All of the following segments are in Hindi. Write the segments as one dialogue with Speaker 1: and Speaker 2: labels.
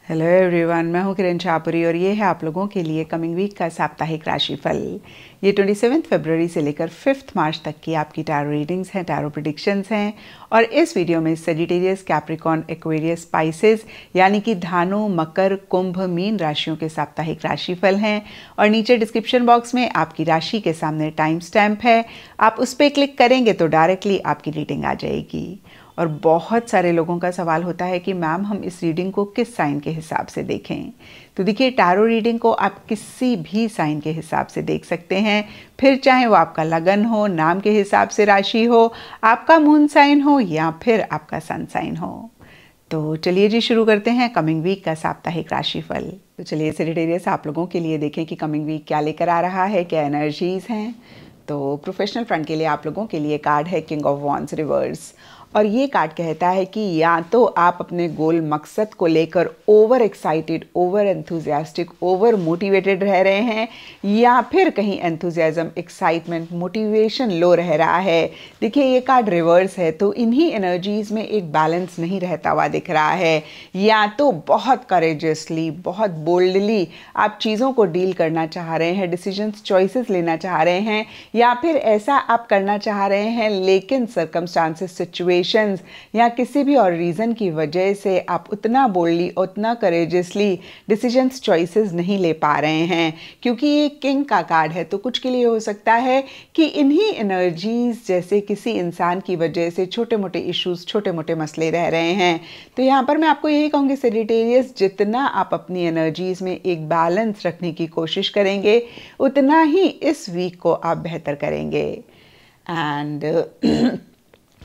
Speaker 1: हेलो एवरीवन, मैं हूं किरण छापुरी और ये है आप लोगों के लिए कमिंग वीक का साप्ताहिक राशिफल। ये 27 फरवरी से लेकर 5 मार्च तक की आपकी टैरो रीडिंग्स हैं, टैरो प्रेडिक्शंस हैं। और इस वीडियो में सजिटेरियस, कैप्रिकॉर्न, एक्वेरियस, स्पाइसेस यानी कि धानु, मकर, कुंभ, मीन राशियों के साप्ताहिक राशिफल हैं। और नीचे डिस्क्रिप्शन बॉक्स में आपकी राशि के सामने टाइम स्टैम्प है, आप उस पर क्लिक करेंगे तो डायरेक्टली आपकी रीडिंग आ जाएगी। और बहुत सारे लोगों का सवाल होता है कि मैम हम इस रीडिंग को किस साइन के हिसाब से देखें। तो देखिए, टैरो रीडिंग को आप किसी भी साइन के हिसाब से देख सकते हैं, फिर चाहे वो आपका लगन हो, नाम के हिसाब से राशि हो, आपका मून साइन हो या फिर आपका सन साइन हो। तो चलिए जी, शुरू करते हैं कमिंग वीक का साप्ताहिक राशिफल। तो चलिए सजिटेरियस, आप लोगों के लिए देखें कि कमिंग वीक क्या लेकर आ रहा है, क्या एनर्जीज हैं। तो प्रोफेशनल फ्रंट के लिए आप लोगों के लिए कार्ड है किंग ऑफ वॉन्ड्स रिवर्स। और ये कार्ड कहता है कि या तो आप अपने गोल मकसद को लेकर over excited, over enthusiastic, over motivated रह रहे हैं, या फिर कहीं एंथुजियाज्म, एक्साइटमेंट, मोटिवेशन लो रह रहा है। देखिए, ये कार्ड रिवर्स है तो इन्हीं एनर्जीज में एक बैलेंस नहीं रहता हुआ दिख रहा है। या तो बहुत करेजियसली, बहुत बोल्डली आप चीज़ों को डील करना चाह रहे हैं, डिसीजंस, चॉइसेस लेना चाह रहे हैं, या फिर ऐसा आप करना चाह रहे हैं लेकिन सर्कमस्टांसेस, सिचुएशंस या किसी भी और रीज़न की वजह से आप उतना बोल्डली, उतना करेजियसली डिसीजंस, चॉइसेस नहीं ले पा रहे हैं। क्योंकि ये किंग का कार्ड है तो कुछ के लिए हो सकता है कि इन्हीं एनर्जीज जैसे किसी इंसान की वजह से छोटे मोटे इश्यूज, छोटे मोटे मसले रह रहे हैं। तो यहाँ पर मैं आपको यही कहूँगी सजिटेरियस, जितना आप अपनी एनर्जीज में एक बैलेंस रखने की कोशिश करेंगे उतना ही इस वीक को आप बेहतर करेंगे। एंड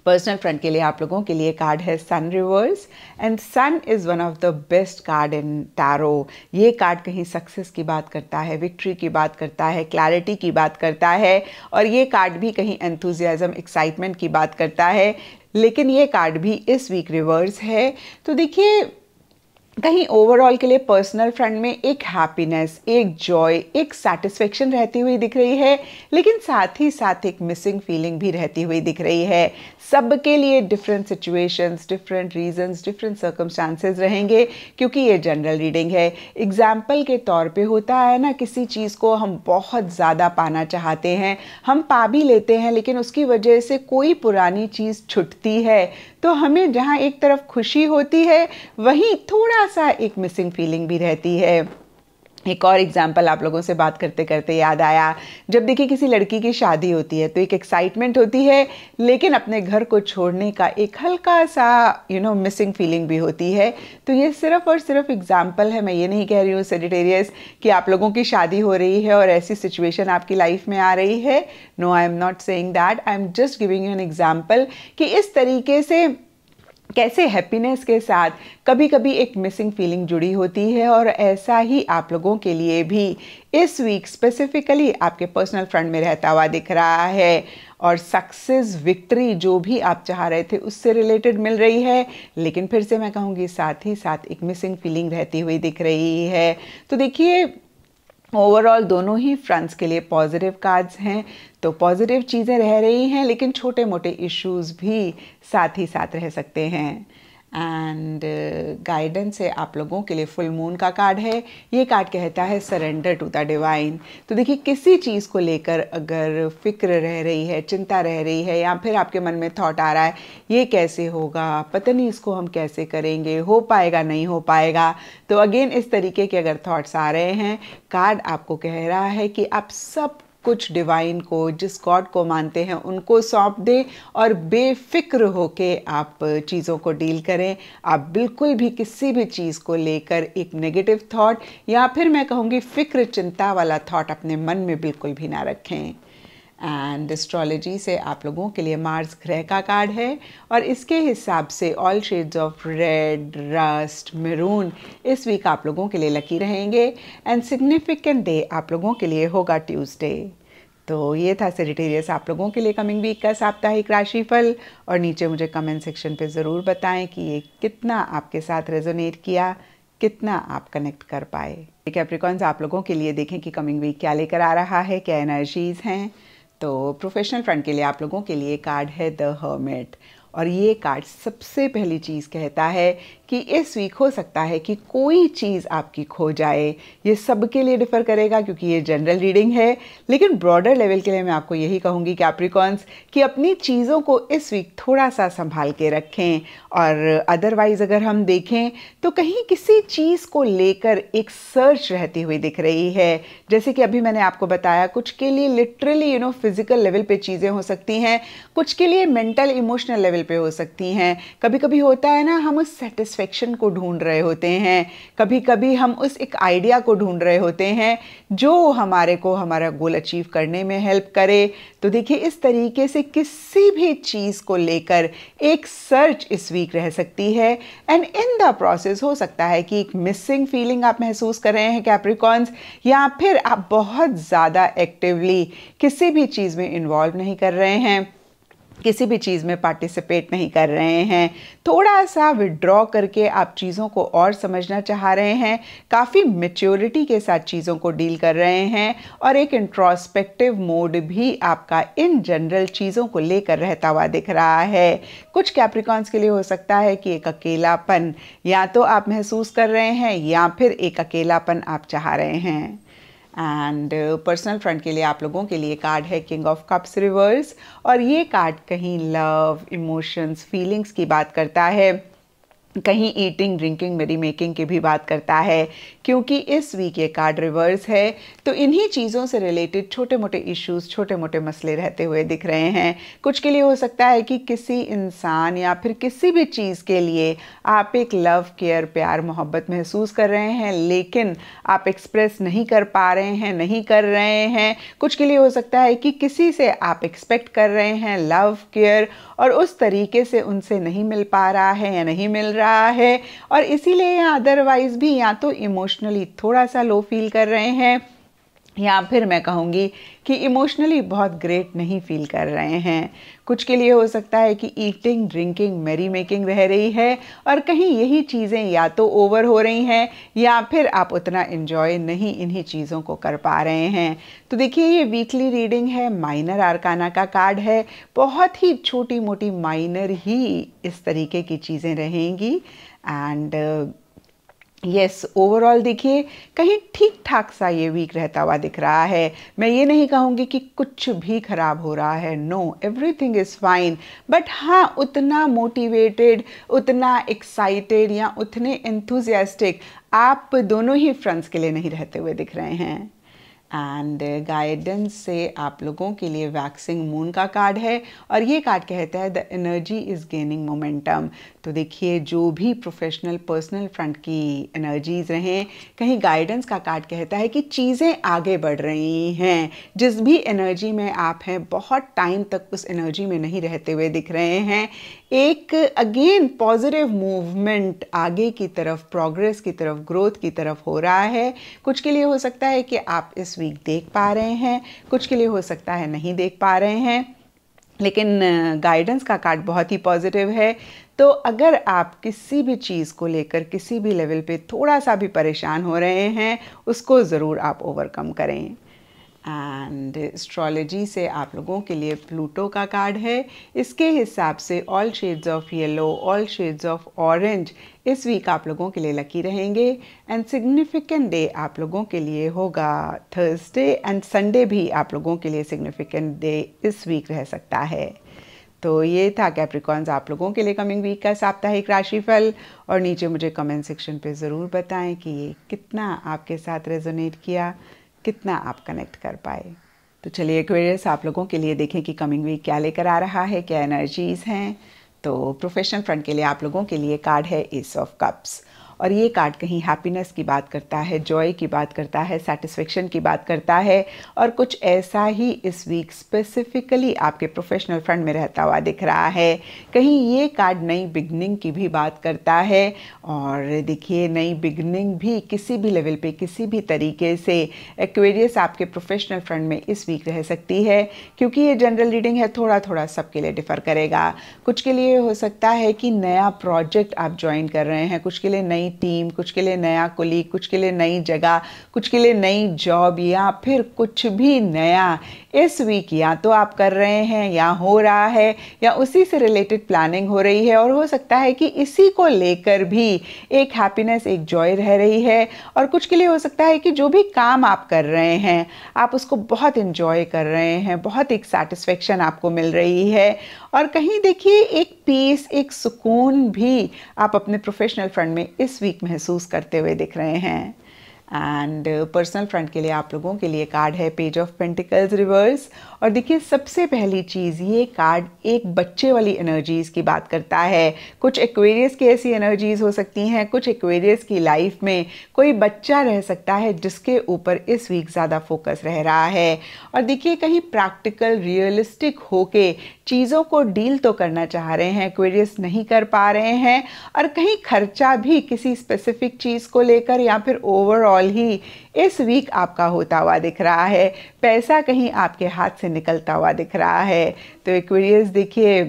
Speaker 1: पर्सनल फ्रंट के लिए आप लोगों के लिए कार्ड है sun reverse. And sun is one of the best card in tarot. ये कार्ड कहीं सक्सेस की बात करता है, विक्ट्री की बात करता है, क्लैरिटी की बात करता है, और ये कार्ड भी कहीं एंथुजियाज्म, एक्साइटमेंट की बात करता है। लेकिन ये कार्ड भी इस वीक रिवर्स है। तो देखिए, कहीं ओवरऑल के लिए पर्सनल फ्रंट में एक हैप्पीनेस, एक जॉय, एक सेटिस्फेक्शन रहती हुई दिख रही है, लेकिन साथ ही साथ एक मिसिंग फीलिंग भी रहती हुई दिख रही है। सबके लिए different situations, different reasons, different circumstances रहेंगे, क्योंकि ये जनरल रीडिंग है। एग्जाम्पल के तौर पे होता है ना, किसी चीज़ को हम बहुत ज़्यादा पाना चाहते हैं, हम पा भी लेते हैं, लेकिन उसकी वजह से कोई पुरानी चीज़ छूटती है, तो हमें जहाँ एक तरफ खुशी होती है वहीं थोड़ा सा एक मिसिंग फीलिंग भी रहती है। एक और एग्जाम्पल आप लोगों से बात करते करते याद आया, जब देखिए किसी लड़की की शादी होती है तो एक एक्साइटमेंट होती है, लेकिन अपने घर को छोड़ने का एक हल्का सा मिसिंग फीलिंग भी होती है। तो ये सिर्फ और सिर्फ एग्जाम्पल है, मैं ये नहीं कह रही हूँ सजिटेरियस कि आप लोगों की शादी हो रही है और ऐसी सिचुएशन आपकी लाइफ में आ रही है। No, I am not saying that, I am just giving you an example कि इस तरीके से कैसे हैप्पीनेस के साथ कभी कभी एक मिसिंग फीलिंग जुड़ी होती है। और ऐसा ही आप लोगों के लिए भी इस वीक स्पेसिफिकली आपके पर्सनल फ्रंट में रहता हुआ दिख रहा है। और सक्सेस, विक्ट्री जो भी आप चाह रहे थे उससे रिलेटेड मिल रही है, लेकिन फिर से मैं कहूँगी साथ ही साथ एक मिसिंग फीलिंग रहती हुई दिख रही है। तो देखिए, ओवरऑल दोनों ही फ्रंट्स के लिए पॉजिटिव कार्ड्स हैं, तो पॉजिटिव चीज़ें रह रही हैं, लेकिन छोटे मोटे इश्यूज भी साथ ही साथ रह सकते हैं। एंड गाइडेंस है आप लोगों के लिए फुल मून का कार्ड है। ये कार्ड कहता है सरेंडर टू द डिवाइन। तो देखिए, किसी चीज़ को लेकर अगर फिक्र रह रही है, चिंता रह रही है, या फिर आपके मन में थॉट आ रहा है ये कैसे होगा, पता नहीं इसको हम कैसे करेंगे, हो पाएगा नहीं हो पाएगा, तो अगेन इस तरीके के अगर थॉट्स आ रहे हैं, कार्ड आपको कह रहा है कि आप सब कुछ डिवाइन को, जिस गॉड को मानते हैं उनको सौंप दें और बेफिक्र होके आप चीज़ों को डील करें। आप बिल्कुल भी किसी भी चीज़ को लेकर एक नेगेटिव थॉट या फिर मैं कहूँगी फिक्र, चिंता वाला थॉट अपने मन में बिल्कुल भी ना रखें। एंड एस्ट्रोलॉजी से आप लोगों के लिए मार्स ग्रह का कार्ड है, और इसके हिसाब से all shades of red, rust, maroon इस वीक आप लोगों के लिए लकी रहेंगे। एंड सिग्निफिकेंट डे आप लोगों के लिए होगा ट्यूसडे। तो ये था सजिटेरियस आप लोगों के लिए कमिंग वीक का साप्ताहिक राशिफल। और नीचे मुझे कमेंट सेक्शन पे ज़रूर बताएं कि ये कितना आपके साथ रेजोनेट किया, कितना आप कनेक्ट कर पाए। कैप्रिकॉर्न्स, आप लोगों के लिए देखें कि कमिंग वीक क्या लेकर आ रहा है, क्या एनर्जीज हैं। तो प्रोफेशनल फ्रंट के लिए आप लोगों के लिए कार्ड है द हर्मिट। और ये कार्ड सबसे पहली चीज़ कहता है कि इस वीक हो सकता है कि कोई चीज़ आपकी खो जाए। ये सबके लिए डिफ़र करेगा क्योंकि ये जनरल रीडिंग है, लेकिन ब्रॉडर लेवल के लिए मैं आपको यही कहूँगी कैप्रिकॉन्स कि अपनी चीज़ों को इस वीक थोड़ा सा संभाल के रखें। और अदरवाइज़ अगर हम देखें तो कहीं किसी चीज़ को लेकर एक सर्च रहती हुई दिख रही है। जैसे कि अभी मैंने आपको बताया, कुछ के लिए लिटरली फिजिकल लेवल पे चीज़ें हो सकती हैं, कुछ के लिए मेंटल इमोशनल लेवल पे हो सकती हैं। कभी कभी होता है ना, हम उस सेटिस्फेक्शन को ढूंढ रहे होते हैं, कभी कभी हम उस एक आइडिया को ढूंढ रहे होते हैं जो हमारे को हमारा गोल अचीव करने में हेल्प करे। तो देखिए, इस तरीके से किसी भी चीज़ को लेकर एक सर्च इस वीक रह सकती है। एंड इन द प्रोसेस हो सकता है कि एक मिसिंग फीलिंग आप महसूस कर रहे हैं कैप्रिकॉन्स, या फिर आप बहुत ज़्यादा एक्टिवली किसी भी चीज़ में इन्वॉल्व नहीं कर रहे हैं, किसी भी चीज़ में पार्टिसिपेट नहीं कर रहे हैं। थोड़ा सा विड्रॉ करके आप चीज़ों को और समझना चाह रहे हैं, काफ़ी मैच्योरिटी के साथ चीज़ों को डील कर रहे हैं, और एक इंट्रोस्पेक्टिव मोड भी आपका इन जनरल चीज़ों को लेकर रहता हुआ दिख रहा है। कुछ कैप्रिकॉन्स के लिए हो सकता है कि एक अकेलापन या तो आप महसूस कर रहे हैं, या फिर एक अकेलापन आप चाह रहे हैं। एंड पर्सनल फ्रंट के लिए आप लोगों के लिए कार्ड है किंग ऑफ कप्स रिवर्स, और ये कार्ड कहीं लव, इमोशंस, फीलिंग्स की बात करता है, कहीं ईटिंग, ड्रिंकिंग, मेरी मेकिंग की भी बात करता है। क्योंकि इस वीक ये कार्ड रिवर्स है, तो इन्हीं चीज़ों से रिलेटेड छोटे मोटे इश्यूज, छोटे मोटे मसले रहते हुए दिख रहे हैं। कुछ के लिए हो सकता है कि किसी इंसान या फिर किसी भी चीज़ के लिए आप एक लव, केयर, प्यार, मोहब्बत महसूस कर रहे हैं, लेकिन आप एक्सप्रेस नहीं कर पा रहे हैं, नहीं कर रहे हैं। कुछ के लिए हो सकता है कि किसी से आप एक्सपेक्ट कर रहे हैं लव, केयर, और उस तरीके से उनसे नहीं मिल पा रहा है या नहीं मिल रहा है, और इसीलिए या अदरवाइज भी या तो इमोशनली थोड़ा सा लो फील कर रहे हैं, या फिर मैं कहूँगी कि इमोशनली बहुत ग्रेट नहीं फील कर रहे हैं। कुछ के लिए हो सकता है कि ईटिंग, ड्रिंकिंग, मैरी मेकिंग रह रही है, और कहीं यही चीज़ें या तो ओवर हो रही हैं, या फिर आप उतना इन्जॉय नहीं इन्हीं चीज़ों को कर पा रहे हैं। तो देखिए, ये वीकली रीडिंग है, माइनर आर्काना का कार्ड है, बहुत ही छोटी मोटी माइनर ही इस तरीके की चीज़ें रहेंगी। एंड यस, ओवरऑल देखिए कहीं ठीक ठाक सा ये वीक रहता हुआ दिख रहा है। मैं ये नहीं कहूँगी कि कुछ भी खराब हो रहा है, no, everything is fine, but हाँ, उतना मोटिवेटेड, उतना एक्साइटेड या उतने एंथुजियास्टिक आप दोनों ही फ्रंट्स के लिए नहीं रहते हुए दिख रहे हैं। एंड गाइडेंस से आप लोगों के लिए वैक्सिंग मून का कार्ड है, और ये कार्ड कहता है the energy is gaining momentum. तो देखिए, जो भी प्रोफेशनल, पर्सनल फ्रंट की एनर्जीज़ रहें, कहीं गाइडेंस का कार्ड कहता है कि चीज़ें आगे बढ़ रही हैं। जिस भी एनर्जी में आप हैं, बहुत टाइम तक उस एनर्जी में नहीं रहते हुए दिख रहे हैं। एक अगेन पॉजिटिव मूवमेंट आगे की तरफ, प्रोग्रेस की तरफ, ग्रोथ की तरफ हो रहा है। कुछ के लिए हो सकता है कि आप इस वीक देख पा रहे हैं, कुछ के लिए हो सकता है नहीं देख पा रहे हैं, लेकिन गाइडेंस का कार्ड बहुत ही पॉजिटिव है। तो अगर आप किसी भी चीज़ को लेकर किसी भी लेवल पे थोड़ा सा भी परेशान हो रहे हैं, उसको ज़रूर आप ओवरकम करें। एंड एस्ट्रोलॉजी से आप लोगों के लिए प्लूटो का कार्ड है। इसके हिसाब से all shades of yellow, all shades of orange इस वीक आप लोगों के लिए लकी रहेंगे। एंड सिग्निफिकेंट डे आप लोगों के लिए होगा थर्सडे, एंड संडे भी आप लोगों के लिए सिग्निफिकेंट डे इस वीक रह सकता है। तो ये था कैप्रिकॉन्स आप लोगों के लिए कमिंग वीक का साप्ताहिक राशिफल, और नीचे मुझे कमेंट सेक्शन पे ज़रूर बताएं कि ये कितना आपके साथ रेजोनेट किया, कितना आप कनेक्ट कर पाए। तो चलिए एक्वेरियस आप लोगों के लिए देखें कि कमिंग वीक क्या लेकर आ रहा है, क्या एनर्जीज़ हैं। तो प्रोफेशनल फ्रंट के लिए आप लोगों के लिए कार्ड है एस ऑफ कप्स, और ये कार्ड कहीं हैप्पीनेस की बात करता है, जॉय की बात करता है, सेटिस्फेक्शन की बात करता है, और कुछ ऐसा ही इस वीक स्पेसिफिकली आपके प्रोफेशनल फ्रंट में रहता हुआ दिख रहा है। कहीं ये कार्ड नई बिगनिंग की भी बात करता है, और देखिए नई बिगनिंग भी किसी भी लेवल पे, किसी भी तरीके से एक्वेरियस आपके प्रोफेशनल फ्रंट में इस वीक रह सकती है। क्योंकि ये जनरल रीडिंग है, थोड़ा थोड़ा सबके लिए डिफ़र करेगा। कुछ के लिए हो सकता है कि नया प्रोजेक्ट आप ज्वाइन कर रहे हैं, कुछ के लिए नई टीम, कुछ के लिए नया कोलीग, कुछ के लिए नई जगह, कुछ के लिए नई जॉब, या फिर कुछ भी नया इस वीक या तो आप कर रहे हैं या हो रहा है, या उसी से रिलेटेड प्लानिंग हो रही है। और हो सकता है कि इसी को लेकर भी एक हैप्पीनेस, एक जॉय रह रही है। और कुछ के लिए हो सकता है कि जो भी काम आप कर रहे हैं आप उसको बहुत इंजॉय कर रहे हैं, बहुत एक सेटिस्फेक्शन आपको मिल रही है। और कहीं देखिए एक पीस, एक सुकून भी आप अपने प्रोफेशनल फ्रंट में इस वीक महसूस करते हुए दिख रहे हैं। एंड पर्सनल फ्रंट के लिए आप लोगों के लिए कार्ड है पेज ऑफ पेंटिकल्स रिवर्स। और देखिए सबसे पहली चीज़, ये कार्ड एक बच्चे वाली एनर्जीज़ की बात करता है। कुछ एक्वेरियस की ऐसी एनर्जीज़ हो सकती हैं, कुछ एक्वेरियस की लाइफ में कोई बच्चा रह सकता है जिसके ऊपर इस वीक ज़्यादा फोकस रह रहा है। और देखिए कहीं प्रैक्टिकल, रियलिस्टिक होके चीज़ों को डील तो करना चाह रहे हैं, एक्वेरियस नहीं कर पा रहे हैं। और कहीं खर्चा भी किसी स्पेसिफिक चीज़ को लेकर या फिर ओवरऑल ही इस वीक आपका होता हुआ दिख रहा है। पैसा कहीं आपके हाथ से निकलता हुआ दिख रहा है। तो एक्वेरियस देखिए,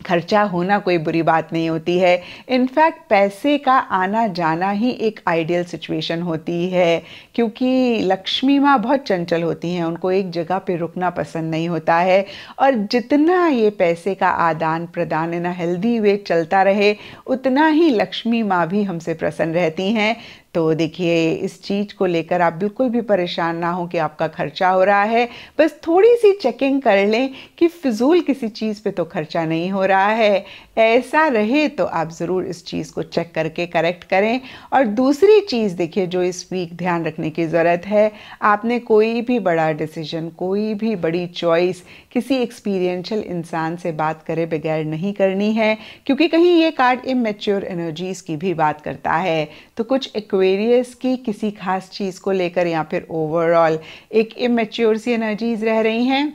Speaker 1: खर्चा होना कोई बुरी बात नहीं होती है। इनफैक्ट पैसे का आना जाना ही एक आइडियल सिचुएशन होती है, क्योंकि लक्ष्मी माँ बहुत चंचल होती हैं, उनको एक जगह पे रुकना पसंद नहीं होता है। और जितना ये पैसे का आदान प्रदान इन हेल्दी वे चलता रहे, उतना ही लक्ष्मी माँ भी हमसे प्रसन्न रहती हैं। तो देखिए इस चीज़ को लेकर आप बिल्कुल भी परेशान ना हो कि आपका खर्चा हो रहा है। बस थोड़ी सी चेकिंग कर लें कि फिजूल किसी चीज़ पे तो खर्चा नहीं हो रहा है। ऐसा रहे तो आप ज़रूर इस चीज़ को चेक करके करेक्ट करें। और दूसरी चीज़ देखिए जो इस वीक ध्यान रखने की ज़रूरत है, आपने कोई भी बड़ा डिसीजन, कोई भी बड़ी चॉइस किसी एक्सपीरियंशियल इंसान से बात करे बगैर नहीं करनी है, क्योंकि कहीं ये कार्ड इमैच्योर एनर्जीज़ की भी बात करता है। तो कुछ एक्वेरियस की किसी खास चीज़ को लेकर या फिर ओवरऑल एक इमैच्योर सी एनर्जीज रह रही हैं,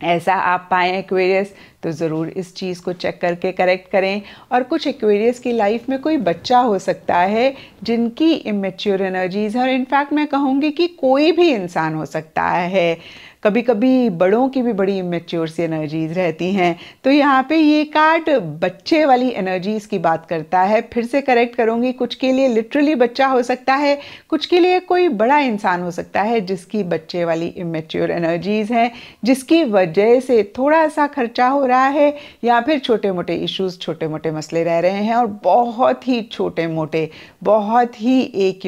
Speaker 1: ऐसा आप पाएँ एक्वेरियस तो ज़रूर इस चीज़ को चेक करके करेक्ट करें। और कुछ एक्वेरियस की लाइफ में कोई बच्चा हो सकता है जिनकी इमैच्योर एनर्जीज है। और इनफैक्ट मैं कहूँगी कि कोई भी इंसान हो सकता है, कभी कभी बड़ों की भी बड़ी इमेच्योर सी एनर्जीज रहती हैं। तो यहाँ पे ये कार्ड बच्चे वाली एनर्जीज की बात करता है। फिर से करेक्ट करूँगी, कुछ के लिए लिटरली बच्चा हो सकता है, कुछ के लिए कोई बड़ा इंसान हो सकता है जिसकी बच्चे वाली इमेच्योर एनर्जीज हैं, जिसकी वजह से थोड़ा सा खर्चा हो रहा है या फिर छोटे मोटे इश्यूज, छोटे मोटे मसले रह रहे हैं। और बहुत ही छोटे मोटे, बहुत ही एक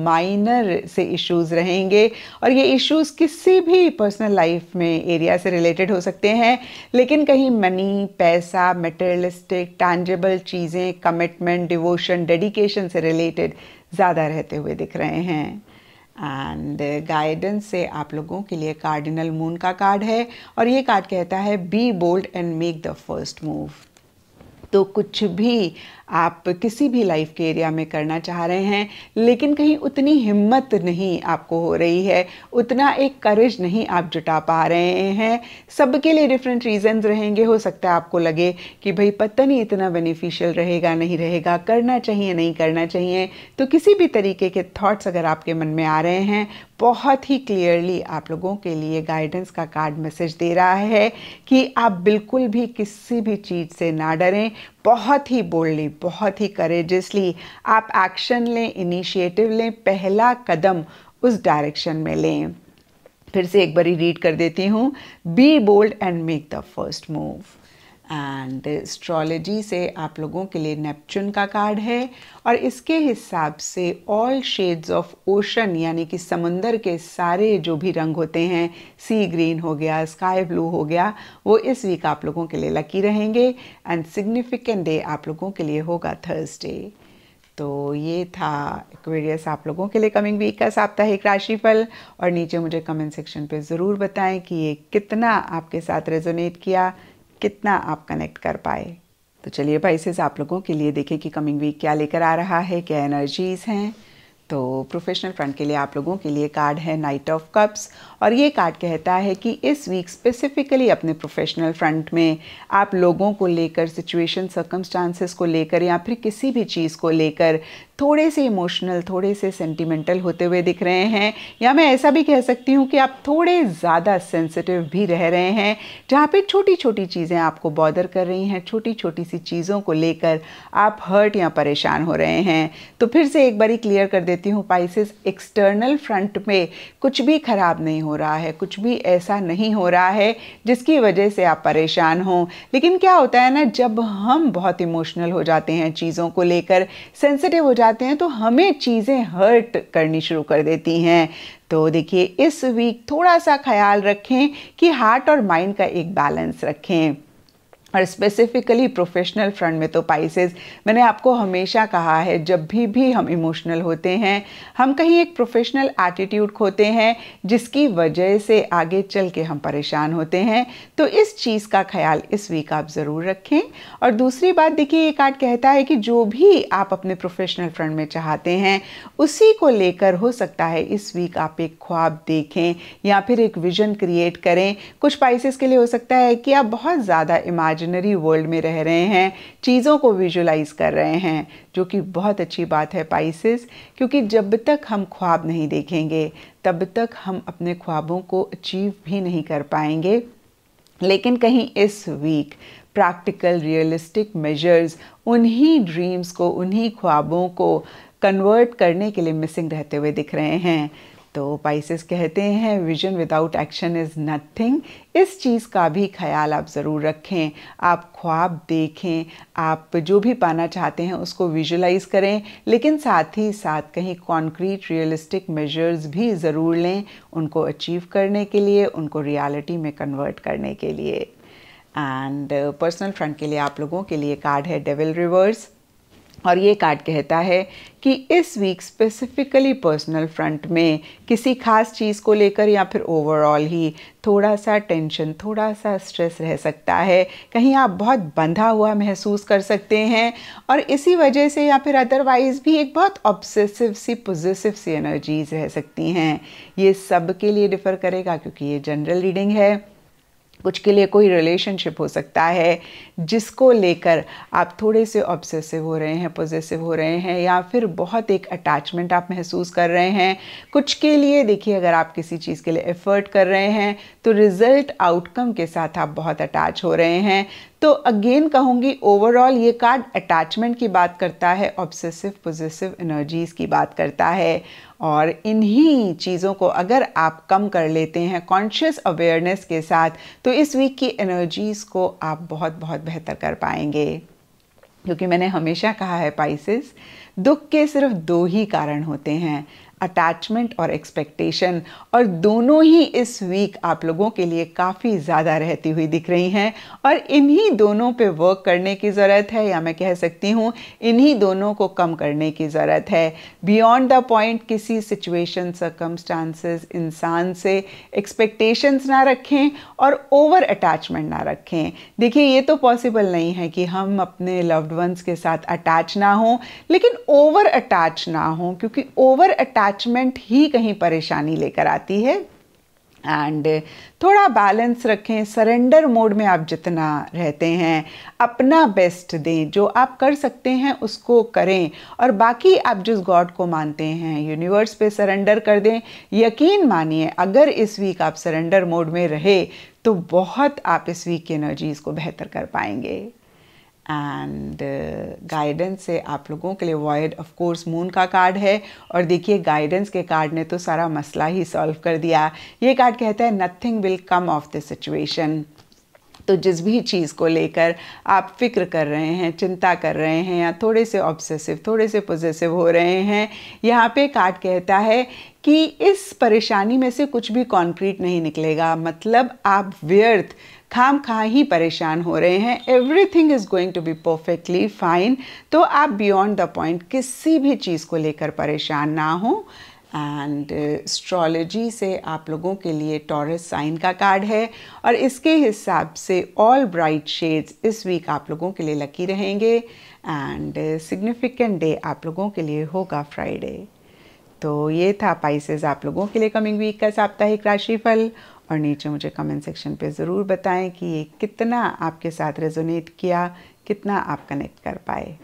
Speaker 1: माइनर से इश्यूज रहेंगे। और ये इश्यूज किसी भी पर्सनल लाइफ में एरिया से रिलेटेड हो सकते हैं, लेकिन कहीं मनी, पैसा, मटेरियलिस्टिक, टैंजिबल चीज़ें, कमिटमेंट, डिवोशन, डेडिकेशन से रिलेटेड ज़्यादा रहते हुए दिख रहे हैं। एंड गाइडेंस से आप लोगों के लिए कार्डिनल मून का कार्ड है और ये कार्ड कहता है be bold and make the first move. तो कुछ भी आप किसी भी लाइफ के एरिया में करना चाह रहे हैं, लेकिन कहीं उतनी हिम्मत नहीं आपको हो रही है, उतना एक करेज नहीं आप जुटा पा रहे हैं। सबके लिए डिफरेंट रीजंस रहेंगे। हो सकता है आपको लगे कि भाई पता नहीं इतना बेनिफिशियल रहेगा नहीं रहेगा, करना चाहिए नहीं करना चाहिए। तो किसी भी तरीके के थॉट्स अगर आपके मन में आ रहे हैं, बहुत ही क्लियरली आप लोगों के लिए गाइडेंस का कार्ड मैसेज दे रहा है कि आप बिल्कुल भी किसी भी चीज़ से ना डरें। बहुत ही बोल्डली, बहुत ही करेजियसली आप एक्शन लें, इनिशिएटिव लें, पहला कदम उस डायरेक्शन में लें। फिर से एक बारी रीड कर देती हूँ, be bold and make the first move. And astrology से आप लोगों के लिए नेपच्यून का कार्ड है और इसके हिसाब से ऑल शेड्स ऑफ ओशन, यानी कि समंदर के सारे जो भी रंग होते हैं, सी ग्रीन हो गया, स्काई ब्लू हो गया, वो इस वीक आप लोगों के लिए लकी रहेंगे। एंड सिग्निफिकेंट डे आप लोगों के लिए होगा थर्सडे। तो ये था एक्वेरियस आप लोगों के लिए कमिंग वीक का साप्ताहिक राशिफल। और नीचे मुझे कमेंट सेक्शन पे ज़रूर बताएं कि ये कितना आपके साथ रेजोनेट किया, कितना आप कनेक्ट कर पाए। तो चलिए पाइसेस, आप लोगों के लिए देखें कि कमिंग वीक क्या लेकर आ रहा है, क्या एनर्जीज़ हैं। तो प्रोफेशनल फ्रंट के लिए आप लोगों के लिए कार्ड है नाइट ऑफ कप्स और ये कार्ड कहता है कि इस वीक स्पेसिफिकली अपने प्रोफेशनल फ्रंट में आप लोगों को लेकर, सिचुएशन, सर्कमस्टांसेस को लेकर या फिर किसी भी चीज़ को लेकर थोड़े से इमोशनल, थोड़े से सेंटिमेंटल होते हुए दिख रहे हैं, या मैं ऐसा भी कह सकती हूँ कि आप थोड़े ज़्यादा सेंसिटिव भी रह रहे हैं, जहाँ पे छोटी छोटी चीज़ें आपको बॉदर कर रही हैं, छोटी छोटी सी चीज़ों को लेकर आप हर्ट या परेशान हो रहे हैं। तो फिर से एक बारी क्लियर कर देती हूँ पाइसेस, एक्सटर्नल फ्रंट में कुछ भी खराब नहीं हो रहा है, कुछ भी ऐसा नहीं हो रहा है जिसकी वजह से आप परेशान हों। लेकिन क्या होता है ना, जब हम बहुत इमोशनल हो जाते हैं, चीज़ों को लेकर सेंसिटिव हो जाते हैं, तो हमें चीज़ें हर्ट करनी शुरू कर देती हैं। तो देखिए, इस वीक थोड़ा सा ख्याल रखें कि हार्ट और माइंड का एक बैलेंस रखें। और स्पेसिफिकली प्रोफेशनल फ्रंट में तो पाइसेस, मैंने आपको हमेशा कहा है, जब भी हम इमोशनल होते हैं, हम कहीं एक प्रोफेशनल एटीट्यूड खोते हैं, जिसकी वजह से आगे चल के हम परेशान होते हैं। तो इस चीज़ का ख्याल इस वीक आप ज़रूर रखें। और दूसरी बात देखिए, ये कार्ड कहता है कि जो भी आप अपने प्रोफेशनल फ्रंट में चाहते हैं, उसी को लेकर हो सकता है इस वीक आप एक ख्वाब देखें या फिर एक विजन क्रिएट करें। कुछ पाइसेस के लिए हो सकता है कि आप बहुत ज़्यादा इमेजिनरी वर्ल्ड में रह रहे हैं, चीज़ों को विजुलाइज कर रहे हैं, जो कि बहुत अच्छी बात है पाइसेस, क्योंकि जब तक हम ख्वाब नहीं देखेंगे तब तक हम अपने ख्वाबों को अचीव भी नहीं कर पाएंगे। लेकिन कहीं इस वीक प्रैक्टिकल रियलिस्टिक मेजर्स उन्हीं ड्रीम्स को, उन्हीं ख्वाबों को कन्वर्ट करने के लिए मिसिंग रहते हुए दिख रहे हैं। तो पाइसेस कहते हैं, vision without action is nothing. इस चीज़ का भी ख्याल आप ज़रूर रखें। आप ख्वाब देखें, आप जो भी पाना चाहते हैं उसको विजुलाइज करें, लेकिन साथ ही साथ कहीं कॉन्क्रीट रियलिस्टिक मेजर्स भी ज़रूर लें उनको अचीव करने के लिए, उनको रियलिटी में कन्वर्ट करने के लिए। एंड पर्सनल फ्रंट के लिए आप लोगों के लिए कार्ड है डेविल रिवर्स। और ये कार्ड कहता है कि इस वीक स्पेसिफिकली पर्सनल फ्रंट में किसी खास चीज़ को लेकर या फिर ओवरऑल ही थोड़ा सा टेंशन, थोड़ा सा स्ट्रेस रह सकता है। कहीं आप बहुत बंधा हुआ महसूस कर सकते हैं, और इसी वजह से या फिर अदरवाइज़ भी एक बहुत ऑब्सेसिव सी, पॉजिटिव सी एनर्जीज रह सकती हैं। ये सब के लिए डिफ़र करेगा क्योंकि ये जनरल रीडिंग है। कुछ के लिए कोई रिलेशनशिप हो सकता है जिसको लेकर आप थोड़े से ऑब्सेसिव हो रहे हैं, पॉजेसिव हो रहे हैं, या फिर बहुत एक अटैचमेंट आप महसूस कर रहे हैं। कुछ के लिए देखिए, अगर आप किसी चीज़ के लिए एफर्ट कर रहे हैं तो रिजल्ट आउटकम के साथ आप बहुत अटैच हो रहे हैं। तो अगेन कहूँगी, ओवरऑल ये कार्ड अटैचमेंट की बात करता है, ऑब्सेसिव पॉजिटिव एनर्जीज़ की बात करता है। और इन्हीं चीज़ों को अगर आप कम कर लेते हैं कॉन्शियस अवेयरनेस के साथ, तो इस वीक की एनर्जीज़ को आप बहुत बहुत बेहतर कर पाएंगे। क्योंकि मैंने हमेशा कहा है पाइसेस, दुख के सिर्फ दो ही कारण होते हैं, अटैचमेंट और एक्सपेक्टेशन, और दोनों ही इस वीक आप लोगों के लिए काफ़ी ज़्यादा रहती हुई दिख रही हैं। और इन्हीं दोनों पे वर्क करने की ज़रूरत है, या मैं कह सकती हूँ इन्हीं दोनों को कम करने की ज़रूरत है। बियॉन्ड द पॉइंट किसी सिचुएशन, सर्कमस्टांसेस, इंसान से एक्सपेक्टेशंस ना रखें और ओवर अटैचमेंट ना रखें। देखिए, ये तो पॉसिबल नहीं है कि हम अपने लव्ड वंस के साथ अटैच ना हों, लेकिन ओवर अटैच ना हों, क्योंकि ओवर अटैचमेंट ही कहीं परेशानी लेकर आती है। एंड थोड़ा बैलेंस रखें, सरेंडर मोड में आप जितना रहते हैं अपना बेस्ट दें, जो आप कर सकते हैं उसको करें, और बाकी आप जिस गॉड को मानते हैं यूनिवर्स पे सरेंडर कर दें। यकीन मानिए, अगर इस वीक आप सरेंडर मोड में रहे तो बहुत आप इस वीक की एनर्जीज को बेहतर कर पाएंगे। एंड गाइडेंस से आप लोगों के लिए वॉयड ऑफ कोर्स मून का कार्ड है। और देखिए, गाइडेंस के कार्ड ने तो सारा मसला ही सॉल्व कर दिया। ये कार्ड कहता है nothing will come of this situation. तो जिस भी चीज़ को लेकर आप फिक्र कर रहे हैं, चिंता कर रहे हैं, या थोड़े से ऑब्सेसिव, थोड़े से पॉजिटिव हो रहे हैं, यहाँ पे कार्ड कहता है कि इस परेशानी में से कुछ भी कॉन्क्रीट नहीं निकलेगा। मतलब आप व्यर्थ खाम खा ही परेशान हो रहे हैं, everything is going to be perfectly fine. तो आप बियॉन्ड द पॉइंट किसी भी चीज़ को लेकर परेशान ना हो। एंड एस्ट्रोलॉजी से आप लोगों के लिए टॉरस साइन का कार्ड है, और इसके हिसाब से ऑल ब्राइट शेड्स इस वीक आप लोगों के लिए लकी रहेंगे। एंड सिग्निफिकेंट डे आप लोगों के लिए होगा फ्राइडे। तो ये था पाइसेस आप लोगों के लिए कमिंग वीक का साप्ताहिक राशिफल। और नीचे मुझे कमेंट सेक्शन पे ज़रूर बताएं कि ये कितना आपके साथ रेजोनेट किया, कितना आप कनेक्ट कर पाए।